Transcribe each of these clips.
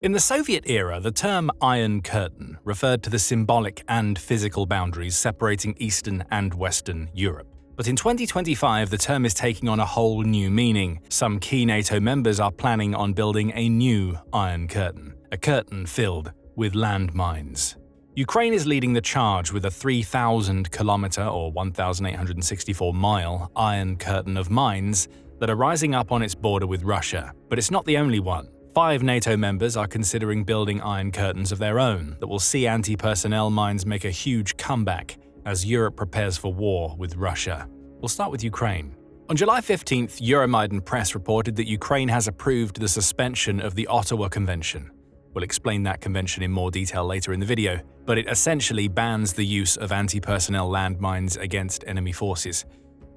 In the Soviet era, the term Iron Curtain referred to the symbolic and physical boundaries separating Eastern and Western Europe. But in 2025, the term is taking on a whole new meaning. Some key NATO members are planning on building a new Iron Curtain, a curtain filled with landmines. Ukraine is leading the charge with a 3,000-kilometer or 1,864-mile Iron Curtain of mines that are rising up on its border with Russia. But it's not the only one. 5 NATO members are considering building iron curtains of their own that will see anti-personnel mines make a huge comeback as Europe prepares for war with Russia. We'll start with Ukraine. On July 15th, Euromaidan Press reported that Ukraine has approved the suspension of the Ottawa Convention. We'll explain that convention in more detail later in the video, but it essentially bans the use of anti-personnel landmines against enemy forces.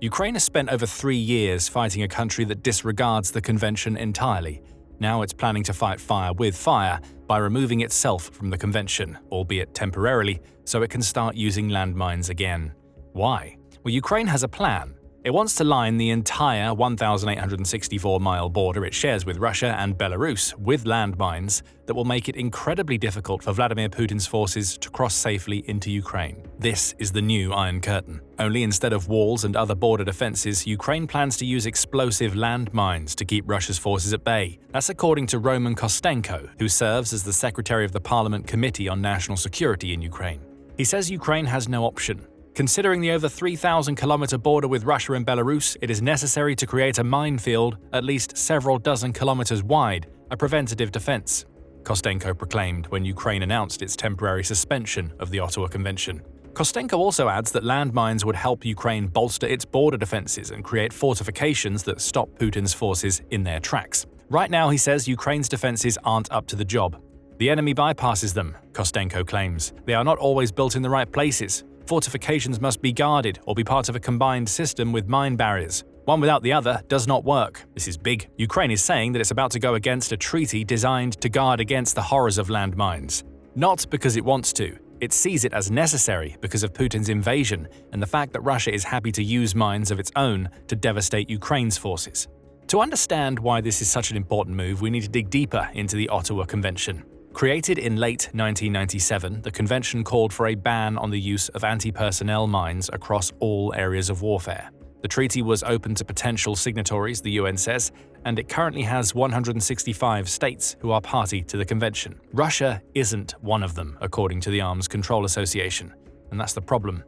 Ukraine has spent over 3 years fighting a country that disregards the convention entirely. Now it's planning to fight fire with fire by removing itself from the convention, albeit temporarily, so it can start using landmines again. Why? Well, Ukraine has a plan. It wants to line the entire 1,864-mile border it shares with Russia and Belarus with landmines that will make it incredibly difficult for Vladimir Putin's forces to cross safely into Ukraine. This is the new Iron Curtain. Only instead of walls and other border defenses, Ukraine plans to use explosive landmines to keep Russia's forces at bay. That's according to Roman Kostenko, who serves as the Secretary of the Parliament Committee on National Security in Ukraine. He says Ukraine has no option. Considering the over 3,000-kilometer border with Russia and Belarus, it is necessary to create a minefield at least several dozen kilometers wide, a preventative defense, Kostenko proclaimed when Ukraine announced its temporary suspension of the Ottawa Convention. Kostenko also adds that landmines would help Ukraine bolster its border defenses and create fortifications that stop Putin's forces in their tracks. Right now, he says Ukraine's defenses aren't up to the job. The enemy bypasses them, Kostenko claims. They are not always built in the right places. Fortifications must be guarded or be part of a combined system with mine barriers. One without the other does not work. This is big. Ukraine is saying that it's about to go against a treaty designed to guard against the horrors of landmines. Not because it wants to. It sees it as necessary because of Putin's invasion and the fact that Russia is happy to use mines of its own to devastate Ukraine's forces. To understand why this is such an important move, we need to dig deeper into the Ottawa Convention. Created in late 1997, the convention called for a ban on the use of anti-personnel mines across all areas of warfare. The treaty was open to potential signatories, the UN says, and it currently has 165 states who are party to the convention. Russia isn't one of them, according to the Arms Control Association, and that's the problem.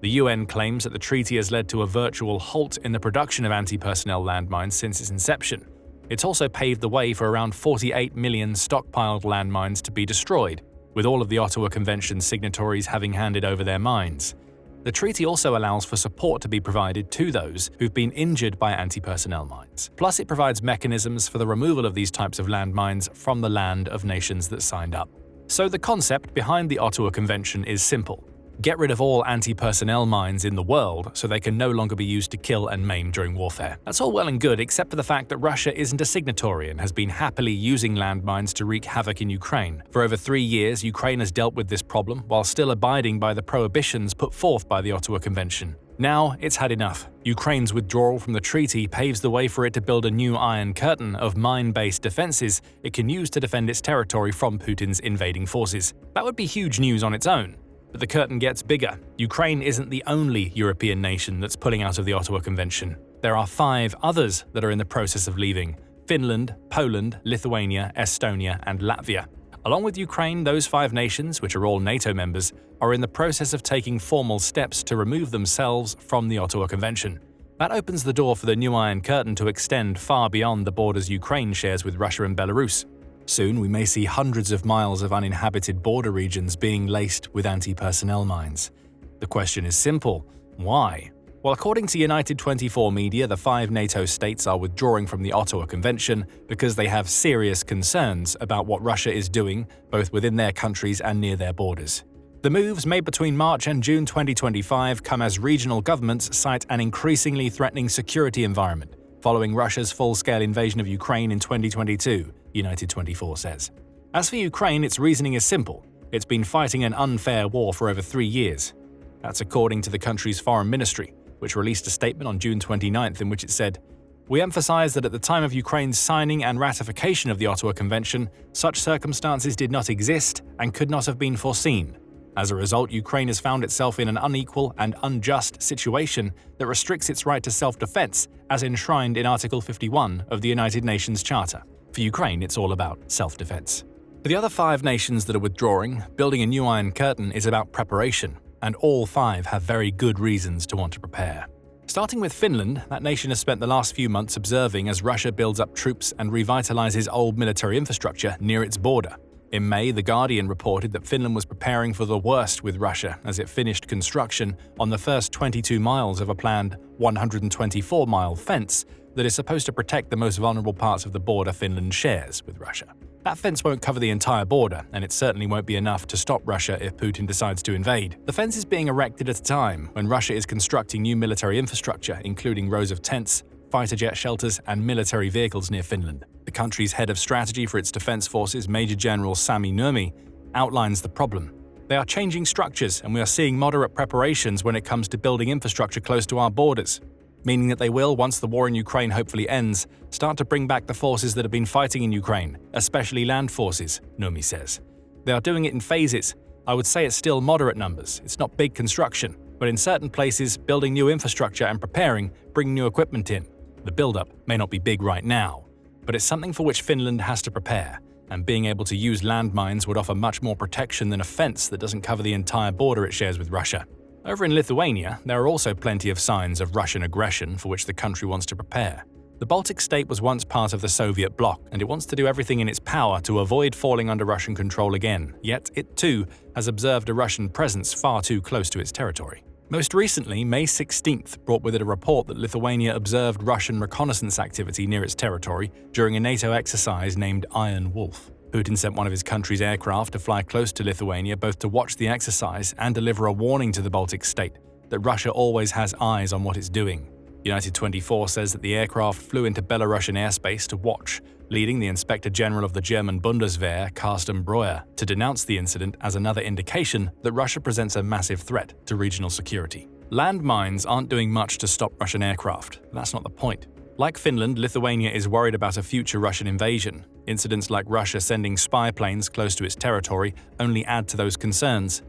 The UN claims that the treaty has led to a virtual halt in the production of anti-personnel landmines since its inception. It's also paved the way for around 48 million stockpiled landmines to be destroyed, with all of the Ottawa Convention signatories having handed over their mines. The treaty also allows for support to be provided to those who've been injured by anti-personnel mines. Plus, it provides mechanisms for the removal of these types of landmines from the land of nations that signed up. So the concept behind the Ottawa Convention is simple. Get rid of all anti-personnel mines in the world so they can no longer be used to kill and maim during warfare. That's all well and good, except for the fact that Russia isn't a signatory and has been happily using landmines to wreak havoc in Ukraine. For over 3 years, Ukraine has dealt with this problem while still abiding by the prohibitions put forth by the Ottawa Convention. Now, it's had enough. Ukraine's withdrawal from the treaty paves the way for it to build a new Iron Curtain of mine-based defenses it can use to defend its territory from Putin's invading forces. That would be huge news on its own. But the curtain gets bigger. Ukraine isn't the only European nation that's pulling out of the Ottawa Convention. There are 5 others that are in the process of leaving: Finland, Poland, Lithuania, Estonia, and Latvia. Along with Ukraine, those 5 nations, which are all NATO members, are in the process of taking formal steps to remove themselves from the Ottawa Convention. That opens the door for the new Iron Curtain to extend far beyond the borders Ukraine shares with Russia and Belarus. Soon, we may see hundreds of miles of uninhabited border regions being laced with anti-personnel mines. The question is simple: why? Well, according to United 24 media, the 5 NATO states are withdrawing from the Ottawa Convention because they have serious concerns about what Russia is doing, both within their countries and near their borders. The moves made between March and June 2025 come as regional governments cite an increasingly threatening security environment, following Russia's full-scale invasion of Ukraine in 2022, United 24 says. As for Ukraine, its reasoning is simple. It's been fighting an unfair war for over 3 years. That's according to the country's foreign ministry, which released a statement on June 29th in which it said, We emphasize that at the time of Ukraine's signing and ratification of the Ottawa Convention, such circumstances did not exist and could not have been foreseen. As a result, Ukraine has found itself in an unequal and unjust situation that restricts its right to self-defense, as enshrined in Article 51 of the United Nations Charter. For Ukraine, it's all about self-defense. For the other 5 nations that are withdrawing, building a new Iron Curtain is about preparation, and all 5 have very good reasons to want to prepare. Starting with Finland, that nation has spent the last few months observing as Russia builds up troops and revitalizes old military infrastructure near its border. In May, The Guardian reported that Finland was preparing for the worst with Russia as it finished construction on the first 22 miles of a planned 124-mile fence that is supposed to protect the most vulnerable parts of the border Finland shares with Russia. That fence won't cover the entire border, and it certainly won't be enough to stop Russia if Putin decides to invade. The fence is being erected at a time when Russia is constructing new military infrastructure, including rows of tents, fighter jet shelters, and military vehicles near Finland. The country's head of strategy for its defense forces, Major General Sami Nurmi, outlines the problem. They are changing structures, and we are seeing moderate preparations when it comes to building infrastructure close to our borders, meaning that they will, once the war in Ukraine hopefully ends, start to bring back the forces that have been fighting in Ukraine, especially land forces, Nurmi says. They are doing it in phases. I would say it's still moderate numbers. It's not big construction, but in certain places, building new infrastructure and preparing, bringing new equipment in. The build-up may not be big right now, but it's something for which Finland has to prepare, and being able to use landmines would offer much more protection than a fence that doesn't cover the entire border it shares with Russia. Over in Lithuania, there are also plenty of signs of Russian aggression for which the country wants to prepare. The Baltic state was once part of the Soviet bloc, and it wants to do everything in its power to avoid falling under Russian control again, yet it too has observed a Russian presence far too close to its territory. Most recently, May 16th brought with it a report that Lithuania observed Russian reconnaissance activity near its territory during a NATO exercise named Iron Wolf. Putin sent one of his country's aircraft to fly close to Lithuania both to watch the exercise and deliver a warning to the Baltic state that Russia always has eyes on what it's doing. United 24 says that the aircraft flew into Belarusian airspace to watch, leading the Inspector General of the German Bundeswehr, Carsten Breuer, to denounce the incident as another indication that Russia presents a massive threat to regional security. Landmines aren't doing much to stop Russian aircraft. That's not the point. Like Finland, Lithuania is worried about a future Russian invasion. Incidents like Russia sending spy planes close to its territory only add to those concerns.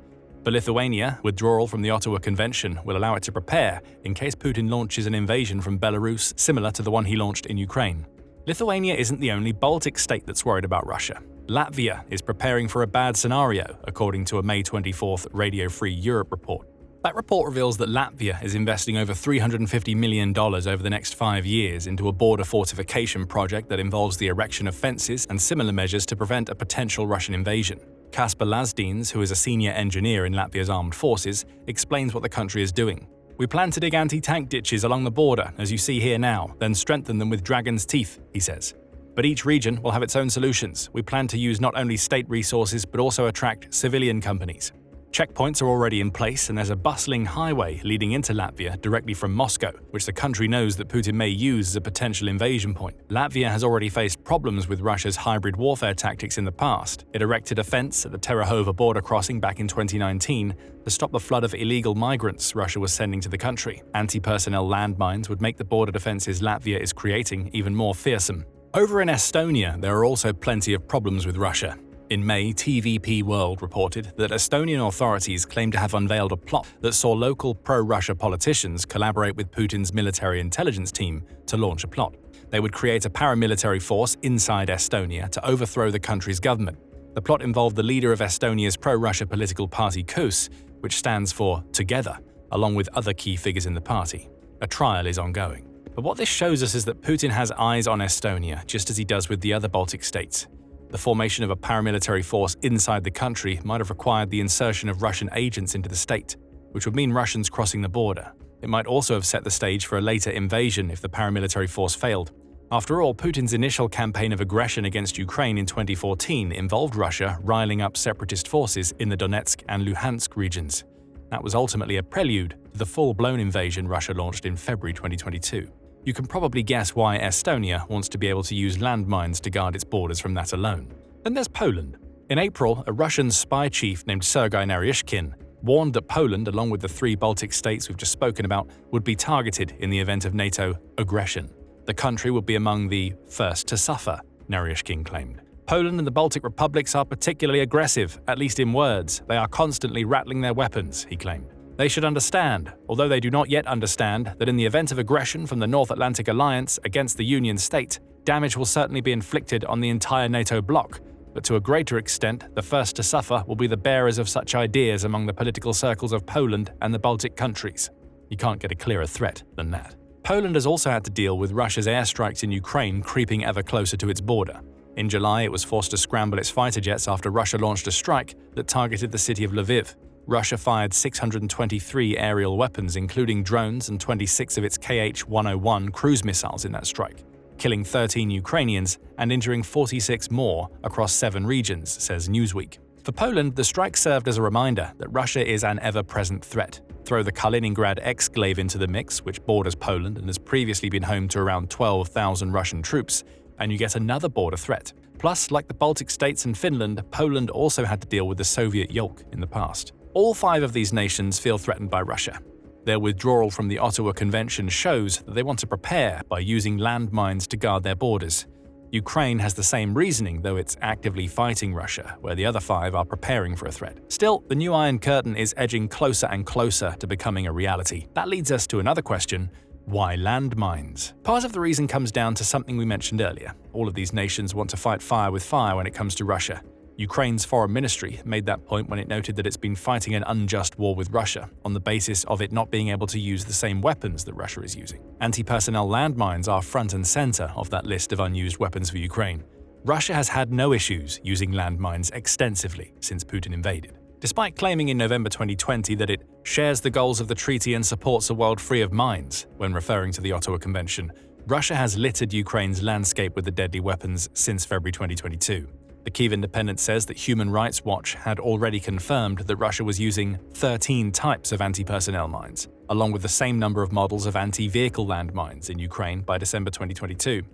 For Lithuania, withdrawal from the Ottawa Convention will allow it to prepare in case Putin launches an invasion from Belarus similar to the one he launched in Ukraine. Lithuania isn't the only Baltic state that's worried about Russia. Latvia is preparing for a bad scenario, according to a May 24th Radio Free Europe report. That report reveals that Latvia is investing over $350 million over the next 5 years into a border fortification project that involves the erection of fences and similar measures to prevent a potential Russian invasion. Kasper Lasdins, who is a senior engineer in Latvia's armed forces, explains what the country is doing. "We plan to dig anti-tank ditches along the border, as you see here now, then strengthen them with dragon's teeth," he says. "But each region will have its own solutions. We plan to use not only state resources but also attract civilian companies." Checkpoints are already in place, and there's a bustling highway leading into Latvia directly from Moscow, which the country knows that Putin may use as a potential invasion point. Latvia has already faced problems with Russia's hybrid warfare tactics in the past. It erected a fence at the Terahova border crossing back in 2019 to stop the flood of illegal migrants Russia was sending to the country. Anti-personnel landmines would make the border defenses Latvia is creating even more fearsome. Over in Estonia, there are also plenty of problems with Russia. In May, TVP World reported that Estonian authorities claim to have unveiled a plot that saw local pro-Russia politicians collaborate with Putin's military intelligence team to launch a plot. They would create a paramilitary force inside Estonia to overthrow the country's government. The plot involved the leader of Estonia's pro-Russia political party KOS, which stands for Together, along with other key figures in the party. A trial is ongoing. But what this shows us is that Putin has eyes on Estonia, just as he does with the other Baltic states. The formation of a paramilitary force inside the country might have required the insertion of Russian agents into the state, which would mean Russians crossing the border. It might also have set the stage for a later invasion if the paramilitary force failed. After all, Putin's initial campaign of aggression against Ukraine in 2014 involved Russia riling up separatist forces in the Donetsk and Luhansk regions. That was ultimately a prelude to the full-blown invasion Russia launched in February 2022. You can probably guess why Estonia wants to be able to use landmines to guard its borders from that alone. Then there's Poland. In April, a Russian spy chief named Sergei Naryshkin warned that Poland, along with the 3 Baltic states we've just spoken about, would be targeted in the event of NATO aggression. The country would be among the first to suffer, Naryshkin claimed. Poland and the Baltic republics are particularly aggressive, at least in words. They are constantly rattling their weapons, he claimed. They should understand, although they do not yet understand, that in the event of aggression from the North Atlantic Alliance against the Union state, damage will certainly be inflicted on the entire NATO bloc, but to a greater extent, the first to suffer will be the bearers of such ideas among the political circles of Poland and the Baltic countries. You can't get a clearer threat than that. Poland has also had to deal with Russia's airstrikes in Ukraine creeping ever closer to its border. In July, it was forced to scramble its fighter jets after Russia launched a strike that targeted the city of Lviv. Russia fired 623 aerial weapons, including drones and 26 of its Kh-101 cruise missiles in that strike, killing 13 Ukrainians and injuring 46 more across 7 regions, says Newsweek. For Poland, the strike served as a reminder that Russia is an ever-present threat. Throw the Kaliningrad exclave into the mix, which borders Poland and has previously been home to around 12,000 Russian troops, and you get another border threat. Plus, like the Baltic states and Finland, Poland also had to deal with the Soviet yoke in the past. All 5 of these nations feel threatened by Russia. Their withdrawal from the Ottawa Convention shows that they want to prepare by using landmines to guard their borders. Ukraine has the same reasoning, though it's actively fighting Russia, where the other 5 are preparing for a threat. Still, the new Iron Curtain is edging closer and closer to becoming a reality. That leads us to another question: why landmines? Part of the reason comes down to something we mentioned earlier. All of these nations want to fight fire with fire when it comes to Russia. Ukraine's foreign ministry made that point when it noted that it's been fighting an unjust war with Russia on the basis of it not being able to use the same weapons that Russia is using. Anti-personnel landmines are front and center of that list of unused weapons for Ukraine. Russia has had no issues using landmines extensively since Putin invaded. Despite claiming in November 2020 that it shares the goals of the treaty and supports a world free of mines, when referring to the Ottawa Convention, Russia has littered Ukraine's landscape with the deadly weapons since February 2022. The Kyiv Independent says that Human Rights Watch had already confirmed that Russia was using 13 types of anti-personnel mines, along with the same number of models of anti-vehicle landmines in Ukraine by December 2022.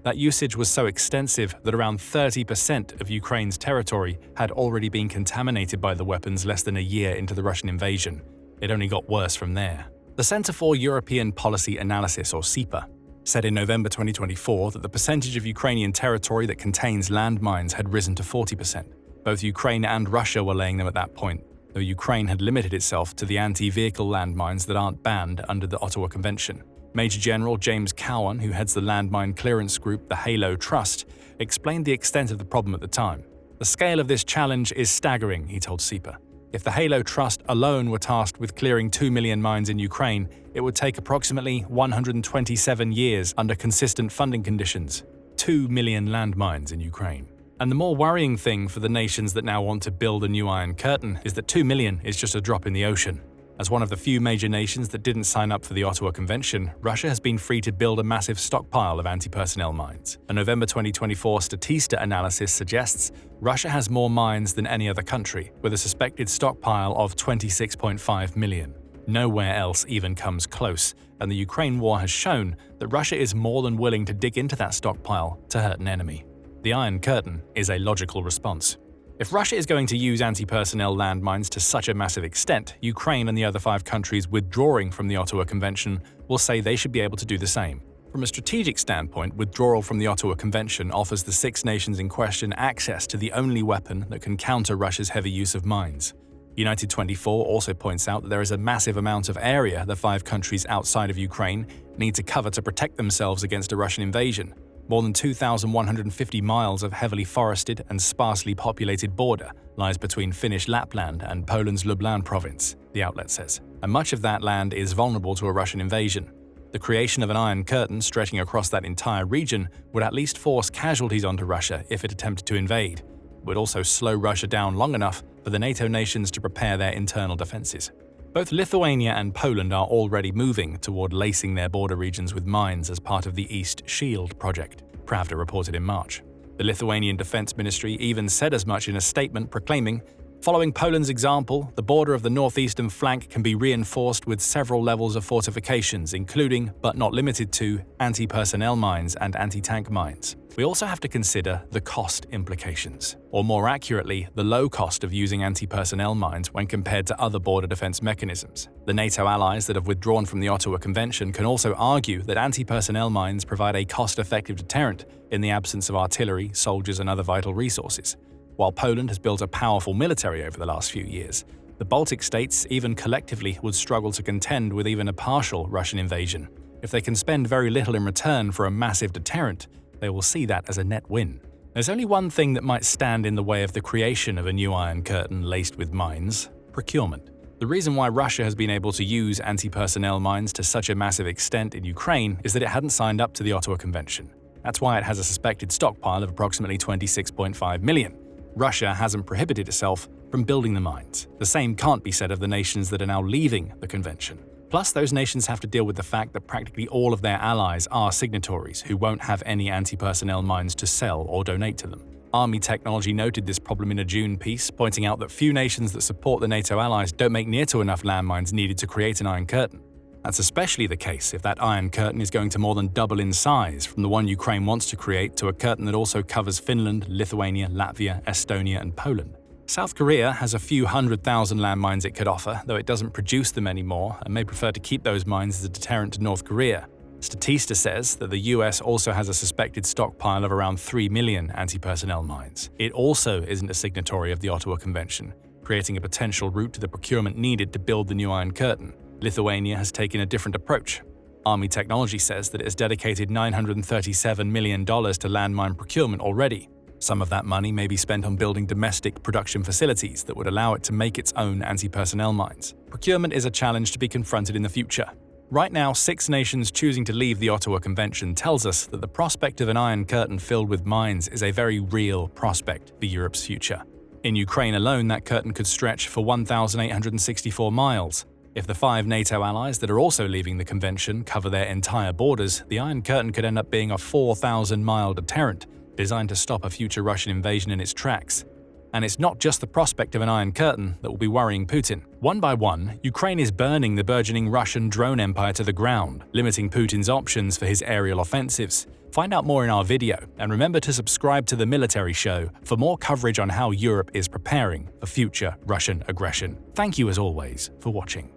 That usage was so extensive that around 30% of Ukraine's territory had already been contaminated by the weapons less than a year into the Russian invasion. It only got worse from there. The Centre for European Policy Analysis, or CEPA, said in November 2024 that the percentage of Ukrainian territory that contains landmines had risen to 40%. Both Ukraine and Russia were laying them at that point, though Ukraine had limited itself to the anti-vehicle landmines that aren't banned under the Ottawa Convention. Major General James Cowan, who heads the landmine clearance group, the Halo Trust, explained the extent of the problem at the time. The scale of this challenge is staggering, he told CEPA. If the Halo Trust alone were tasked with clearing 2 million mines in Ukraine, it would take approximately 127 years under consistent funding conditions. 2 million landmines in Ukraine. And the more worrying thing for the nations that now want to build a new Iron Curtain is that 2 million is just a drop in the ocean. As one of the few major nations that didn't sign up for the Ottawa Convention, Russia has been free to build a massive stockpile of anti-personnel mines. A November 2024 Statista analysis suggests Russia has more mines than any other country, with a suspected stockpile of 26.5 million. Nowhere else even comes close, and the Ukraine war has shown that Russia is more than willing to dig into that stockpile to hurt an enemy. The Iron Curtain is a logical response. If Russia is going to use anti-personnel landmines to such a massive extent, Ukraine and the other 5 countries withdrawing from the Ottawa Convention will say they should be able to do the same. From a strategic standpoint, withdrawal from the Ottawa Convention offers the 6 nations in question access to the only weapon that can counter Russia's heavy use of mines. United 24 also points out that there is a massive amount of area the 5 countries outside of Ukraine need to cover to protect themselves against a Russian invasion. More than 2,150 miles of heavily forested and sparsely populated border lies between Finnish Lapland and Poland's Lublin province, the outlet says, and much of that land is vulnerable to a Russian invasion. The creation of an Iron Curtain stretching across that entire region would at least force casualties onto Russia if it attempted to invade. It would also slow Russia down long enough for the NATO nations to prepare their internal defenses. Both Lithuania and Poland are already moving toward lacing their border regions with mines as part of the East Shield project, Pravda reported in March. The Lithuanian Defense Ministry even said as much in a statement proclaiming, Following Poland's example, the border of the northeastern flank can be reinforced with several levels of fortifications, including, but not limited to, anti-personnel mines and anti-tank mines. We also have to consider the cost implications, or more accurately, the low cost of using anti-personnel mines when compared to other border defense mechanisms. The NATO allies that have withdrawn from the Ottawa Convention can also argue that anti-personnel mines provide a cost-effective deterrent in the absence of artillery, soldiers, and other vital resources. While Poland has built a powerful military over the last few years, the Baltic states, even collectively, would struggle to contend with even a partial Russian invasion. If they can spend very little in return for a massive deterrent, they will see that as a net win. There's only one thing that might stand in the way of the creation of a new Iron Curtain laced with mines: procurement. The reason why Russia has been able to use anti-personnel mines to such a massive extent in Ukraine is that it hadn't signed up to the Ottawa Convention. That's why it has a suspected stockpile of approximately 26.5 million. Russia hasn't prohibited itself from building the mines. The same can't be said of the nations that are now leaving the convention. Plus, those nations have to deal with the fact that practically all of their allies are signatories who won't have any anti-personnel mines to sell or donate to them. Army Technology noted this problem in a June piece, pointing out that few nations that support the NATO allies don't make near to enough landmines needed to create an Iron Curtain. That's especially the case if that Iron Curtain is going to more than double in size from the one Ukraine wants to create to a curtain that also covers Finland, Lithuania, Latvia, Estonia, and Poland. South Korea has a few 100,000 landmines it could offer, though it doesn't produce them anymore and may prefer to keep those mines as a deterrent to North Korea. Statista says that the US also has a suspected stockpile of around 3 million anti-personnel mines. It also isn't a signatory of the Ottawa Convention, creating a potential route to the procurement needed to build the new Iron Curtain. Lithuania has taken a different approach. Army Technology says that it has dedicated $937 million to landmine procurement already. Some of that money may be spent on building domestic production facilities that would allow it to make its own anti-personnel mines. Procurement is a challenge to be confronted in the future. Right now, 6 nations choosing to leave the Ottawa Convention tells us that the prospect of an Iron Curtain filled with mines is a very real prospect for Europe's future. In Ukraine alone, that curtain could stretch for 1,864 miles. If the 5 NATO allies that are also leaving the convention cover their entire borders, the Iron Curtain could end up being a 4,000-mile deterrent designed to stop a future Russian invasion in its tracks. And it's not just the prospect of an Iron Curtain that will be worrying Putin. One by one, Ukraine is burning the burgeoning Russian drone empire to the ground, limiting Putin's options for his aerial offensives. Find out more in our video, and remember to subscribe to The Military Show for more coverage on how Europe is preparing for future Russian aggression. Thank you as always for watching.